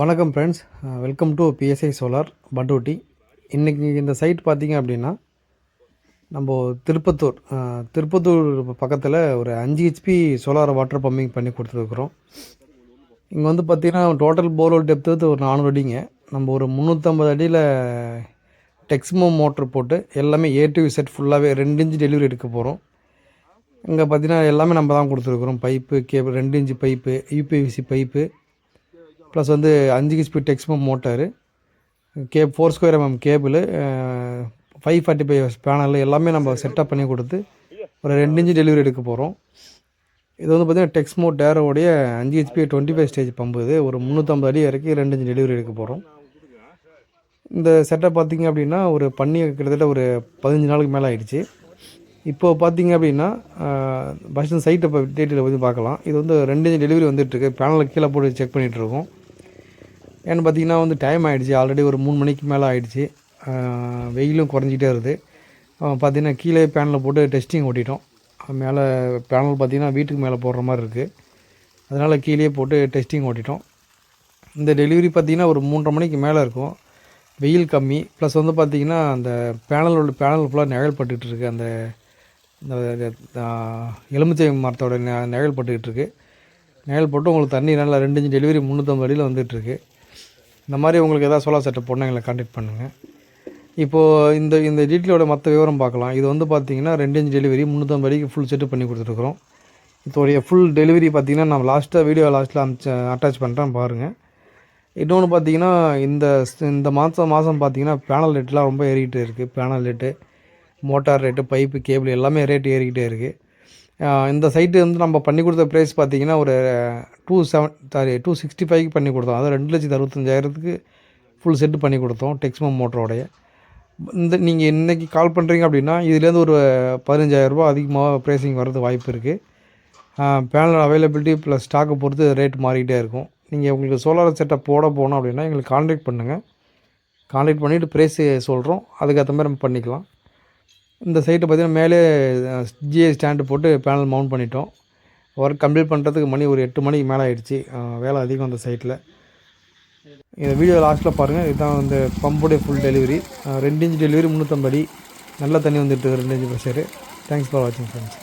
வணக்கம் friends, welcome to PSI solar Panruti. இன்றைக்கி இந்த சைட் பார்த்திங்க அப்படின்னா நம்ம திருப்பத்தூர் பக்கத்தில் ஒரு 5 ஹெச்பி சோலார் வாட்டர் பம்பிங் பண்ணி கொடுத்துருக்குறோம். இங்கே வந்து பார்த்திங்கன்னா டோட்டல் போர்வெல் டெப்த்து ஒரு 400 அடிங்க. நம்ம ஒரு 350 அடியில் டெக்ஸ்மோ மோட்ரு போட்டு எல்லாமே A to Z ஃபுல்லாகவே 2 இன்ச் டெலிவரி எடுக்க போகிறோம். இங்கே பார்த்திங்கன்னா எல்லாமே நம்ம தான் கொடுத்துருக்குறோம். Pipe, cable, 2 inch pipe, UPVC pipe, plus வந்து 5 HP Texmo motor, 4² mm cable, 545 panel எல்லாமே நம்ம செட்டப் பண்ணி கொடுத்து ஒரு 2 இன்ச் டெலிவரி எடுக்க போகிறோம். இது வந்து பார்த்திங்கன்னா டெக்ஸ்மோ டேரோடைய 5 ஹெச்பி 25 ஸ்டேஜ் பம்பு. இது ஒரு 350 அடி வரைக்கும் 2 இன்ச் டெலிவரி எடுக்க போகிறோம். இந்த செட்டப் பார்த்திங்க அப்படின்னா ஒரு பண்ணி கிட்டத்தட்ட ஒரு 15 நாளுக்கு மேலே ஆகிடுச்சு. இப்போது பார்த்திங்க அப்படின்னா ஃபஸ்ட்டு சைட்டை இப்போ டீட்டெயில் வந்து பார்க்கலாம். இது வந்து 2 இன்ச் டெலிவரி வந்துட்டுருக்கு. பேனலுக்கு கீழே போட்டு செக் பண்ணிகிட்ருக்கோம். ஏன்னு பார்த்திங்கன்னா வந்து டைம் ஆகிடுச்சு, ஆல்ரெடி ஒரு 3 மணிக்கு மேலே ஆகிடுச்சு. வெயிலும் குறைஞ்சிட்டே இருக்குது. பார்த்திங்கன்னா கீழே பேனலில் போட்டு டெஸ்டிங் ஓட்டிட்டோம். மேலே பேனல் பார்த்திங்கன்னா வீட்டுக்கு மேலே போடுற மாதிரி இருக்குது. அதனால் கீழே போட்டு டெஸ்டிங் ஓட்டிட்டோம். இந்த டெலிவரி பார்த்திங்கன்னா ஒரு 3:30 மணிக்கு மேலே இருக்கும். வெயில் கம்மி, ப்ளஸ் வந்து பார்த்திங்கன்னா அந்த பேனல் ஃபுல்லாக நிழல் பட்டுக்கிட்டுருக்கு. அந்த எலுமிச்சை மரத்தோட நிழல் பட்டுக்கிட்டு இருக்குது. நிழல் போட்டு உங்களுக்கு தண்ணி நல்லா 2 இன்ச் டெலிவரி 350 அடியில் வந்துட்டுருக்கு. இந்த மாதிரி உங்களுக்கு எதாவது சோலார் செட்டப் போனால் எங்களை கான்டாக்ட் பண்ணுங்கள். இப்போது இந்த டீட்டெயிலோட மற்ற விவரம் பார்க்கலாம். இது வந்து பார்த்திங்கன்னா 2 இன்ச் டெலிவரி 350 அடிக்கு ஃபுல் செட்டப் பண்ணி கொடுத்துருக்குறோம். இதோடைய ஃபுல் டெலிவரி பார்த்திங்கன்னா நான் வீடியோ லாஸ்ட்டில் அட்டாச் பண்ணுறேன் பாருங்கள். இன்னொன்று பார்த்திங்கன்னா இந்த மாதம் பார்த்திங்கன்னா பேனல் ரேட்லாம் ரொம்ப ஏறிக்கிட்டே இருக்குது. Panel rate, motor rate, pipe, cable எல்லாமே ரேட்டு ஏறிக்கிட்டே இருக்குது. இந்த சைட்டு வந்து நம்ம பண்ணி கொடுத்த ப்ரைஸ் பார்த்திங்கன்னா ஒரு 265க்கு பண்ணி கொடுத்தோம். அதாவது 2,65,000க்கு ஃபுல் செட்டு பண்ணி கொடுத்தோம் டெக்ஸ்மோ மோட்டரோடைய. நீங்கள் இன்றைக்கி கால் பண்ணுறீங்க அப்படின்னா இதுலேருந்து ஒரு 15,000 ரூபா அதிகமாக ப்ரைஸிங் வர்றது வாய்ப்பு இருக்குது. பேனல் அவைலபிலிட்டி ப்ளஸ் ஸ்டாக்கை பொறுத்து ரேட் மாறிக்கிட்டே இருக்கும். நீங்கள் உங்களுக்கு சோலார் செட்டப் போகணும் அப்படின்னா எங்களுக்கு கான்டாக்ட் பண்ணுங்கள். கான்டாக்ட் பண்ணிவிட்டு ப்ரைஸு சொல்கிறோம், அதுக்கேற்ற மாதிரி நம்ம பண்ணிக்கலாம். இந்த சைட்டை பார்த்திங்கன்னா மேலே ஜிஐ ஸ்டாண்டு போட்டு பேனல் மவுண்ட் பண்ணிட்டோம். ஒர்க் கம்ப்ளீட் பண்ணுறதுக்கு மணி ஒரு 8 மணிக்கு மேலே ஆகிடுச்சு. வேலை அதிகம் அந்த சைட்டில். இந்த வீடியோ லாஸ்ட்டில் பாருங்கள். இதுதான் இந்த பம்புடைய ஃபுல் டெலிவரி. 2 இன்ச் டெலிவரி 350 அடி நல்ல தண்ணி வந்துட்டு 2 இன்ச் ப்ரெஷரு. தேங்க்ஸ் ஃபார் வாட்சிங் ஃப்ரெண்ட்ஸ்.